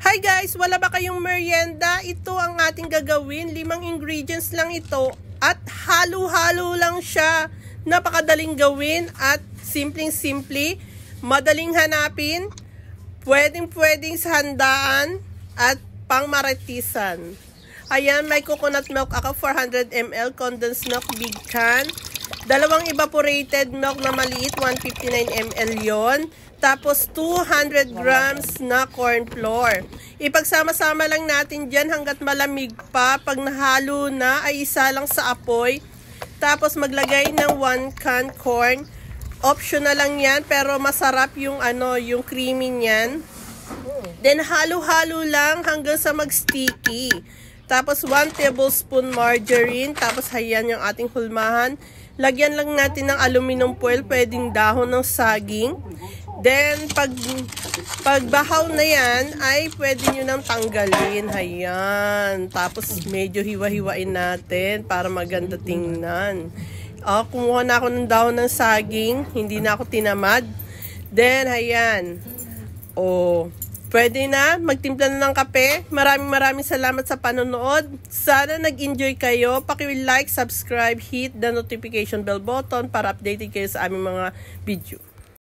Hi guys! Wala ba kayong merienda? Ito ang ating gagawin. 5 ingredients lang ito. At halo-halo lang siya. Napakadaling gawin at simpleng-simple. Madaling hanapin. Pwedeng-pwedeng sa handaan at pangmaritisan. Ayan, may coconut milk ako, 400 ml, condensed milk, big can. 2 evaporated milk na maliit, 159 ml yon. Tapos 200 grams na corn flour. Ipagsama-sama lang natin dyan hanggat malamig pa. Pag nahalo na ay isa lang sa apoy. Tapos maglagay ng 1 can corn. Optional lang yan pero masarap yung yung creamy niyan. Then halo-halo lang hanggang sa mag-sticky. Tapos 1 tablespoon margarine. Tapos hayan yung ating hulmahan. Lagyan lang natin ng aluminum foil, pwedeng dahon ng saging. Then, pag bahaw na yan, ay pwede nyo nang tanggalin. Hayan. Tapos, medyo hiwa-hiwain natin para maganda tingnan. Kumuha na ako ng dahon ng saging. Hindi na ako tinamad. Then, hayan. Pwede na. Magtimpla na ng kape. Maraming salamat sa panonood. Sana nag-enjoy kayo. Paki-like, subscribe, hit the notification bell button para updated kayo sa aming mga video.